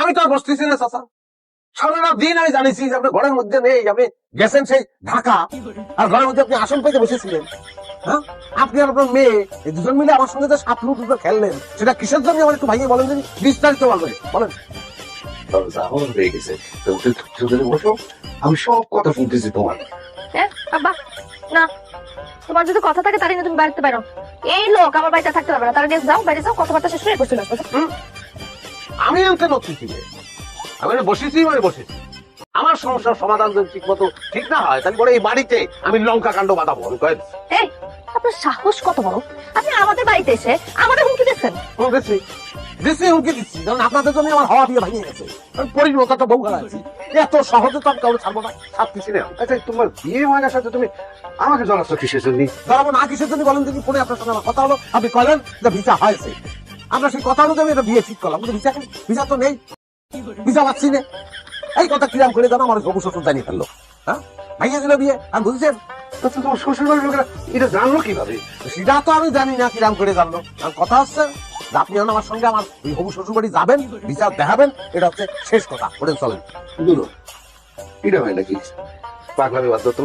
আমি তো আর বসতেছি না চাচা, সারাটা দিন আমি জানিছি যে আপনি ঘরের মধ্যে নেই, আপনি গেছেন সেই ঢাকা, আর ঘরের মধ্যে আপনি আসন পেতে বসেছিলেন। হ্যাঁ, আপনি আর আপনার মেয়ে এই দুজন মিলে আমার সঙ্গে যে সাপ লুট খেললেন, সেটা কিসের জন্য আমার একটু ভাইয়ে বলেন, যদি বিস্তারিত বলবেন বলেন। হয়ে গেছে, বসো, আমি সব কথা শুনতেছি তোমার। বাবা না, তোমার যদি কথা থাকে তাহলে তুমি বাড়িতে বেরো। এই লোক আমার বাড়িতে থাকতে পারবে না, তারা যাও বাইরে যাও, কথাবার্তা শেষ করে বসে আসবে। আমি আনতে নড়তেছি, আমি বসেছি মানে বসেছি। আমার সমস্যার সমাধান যদি ঠিক মতো ঠিক না হয়, তাহলে পরে এই বাড়িতে আমি লঙ্কা কাণ্ড বাঁধাবো। আমি কয়ে এই, আপনার সাহস কত বড়, আপনি আমাদের বাড়িতে এসে আমাদের হুমকি দিচ্ছেন। হুমকি দিচ্ছি, কারণ আপনাদের জন্য আমার হাওয়া দিয়ে ভাঙিয়ে গেছে। আমি পরিণত একটা বউ খেলা আছি, এত সহজে তো আমি কাউকে ছাড়বো না, ছাড়তেছি না। আচ্ছা, তোমার বিয়ে হয়ে গেছে, তুমি আমাকে জানাচ্ছ কিসের জন্য? ধরাবো না কিসের জন্য বলেন দেখি। পরে আপনার সঙ্গে আমার কথা হলো, আপনি কলেন যে ভিসা হয়েছে। আমরা সেই কথা অনুযায়ী এটা বিয়ে ঠিক করলাম, কিন্তু ভিসা তো নেই, ভিসা পাচ্ছি না। এই কথা কিরাম করে জানো আমার হবু শ্বশুর জানিয়ে ফেললো। হ্যাঁ, ভাইয়া দিল বিয়ে, আর বুঝছেন? আচ্ছা, তোমার শ্বশুর বাড়ির লোকেরা এটা জানলো কিভাবে? সেটা তো আমি জানি না কিরাম করে জানলো। আর কথা হচ্ছে যে আপনি যখন আমার সঙ্গে আমার ওই হবু শ্বশুর বাড়ি যাবেন, ভিসা দেখাবেন, এটা হচ্ছে শেষ কথা। ওটা চলেন। দুলো, এটা হয় নাকি? পাগলামি বাদ দাও তো।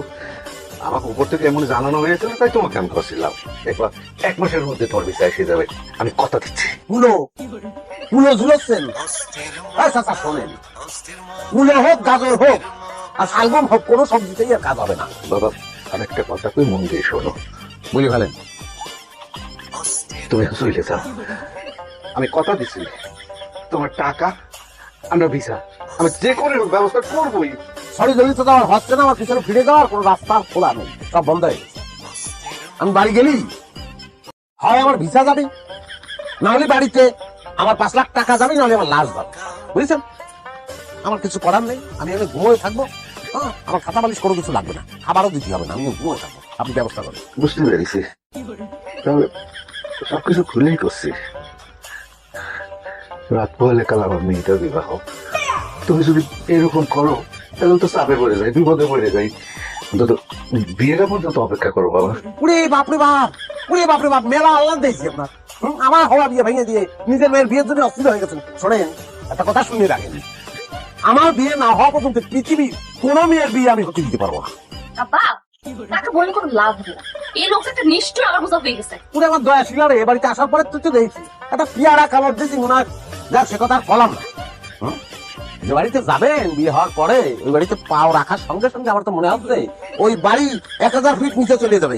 আমাকে উপর থেকে এমন জানানো হয়েছিল, তাই তোমাকে আমি করছিলাম। একবার 1 মাসের মধ্যে তোর ভিসা এসে যাবে, আমি কথা দিচ্ছি। কুলো ঝুলোচ্ছেন। চাচা শোনেন, কুলো হোক গাজর হোক আর শালগম হোক, কোনো সবজিতেই আর কাজ হবে না। বাবা, আরেকটা কথা কই, মন দিয়ে শোনো। বুঝে ফেলেন। তুমি চলে যাও, আমি কথা দিচ্ছি। তোমার টাকা, আমরা ভিসা, আমি যে কোনো ব্যবস্থা করবোই। সরি জড়িত তো আমার হচ্ছে না, আমার পিছনে ফিরে যাওয়ার কোনো রাস্তা খোলা নেই, সব বন্ধ হয়ে গেছে। আমি বাড়ি গেলি হয় আমার ভিসা যাবে, না হলে বাড়িতে আমার 5 লাখ টাকা যাবে, নাহলে আমার লাশ যাবে। বুঝেছেন? আমার কিছু করার নেই, আমি ঘুমোয় থাকবো। হ্যাঁ, আমার খাতা বালিশ কোনো কিছু লাগবে না, খাবারও দিতে হবে না, আমি ঘুমোয় থাকবো। আপনি ব্যবস্থা করেন। বুঝতে পেরেছি, তবে সবকিছু খুলেই করছি। রাত পোহালে কাল আমার মেয়েটার বিবাহ। তুমি যদি এরকম করো, তাহলে তো চাপে পড়ে যাই, বিপদে পড়ে যাই। অন্তত বিয়েটা পর্যন্ত অপেক্ষা করো বাবা। উরে বাপরে বাপ, উরে বাপরে বাপ, মেলা আল্লাহ দিয়েছি আপনার। আমার হওয়া বিয়ে ভেঙে দিয়ে নিজের মেয়ের বিয়ের জন্য অস্থির হয়ে গেছেন। শোনেন, একটা কথা শুনে রাখেন, আমার বিয়ে না হওয়া পর্যন্ত পৃথিবীর কোন মেয়ের বিয়ে আমি হতে দিতে পারবো না। বাবা, তাকে বলে কোনো লাভ হবে না, এই লোকটা একটা নিষ্ঠুর আমার বোঝা হয়ে গেছে। পুরো আমার দয়া ছিল রে, এ বাড়িতে আসার পরে তুই তো দেখছি একটা পিয়ারা খাবার দিয়েছি, মনে হয় যাক সে কথা আর বললাম না। যে বাড়িতে যাবেন বিয়ে হওয়ার পরে, ওই বাড়িতে পাও রাখার সঙ্গে সঙ্গে আমার তো মনে হচ্ছে ওই বাড়ি 1000 ফিট নিচে চলে যাবে।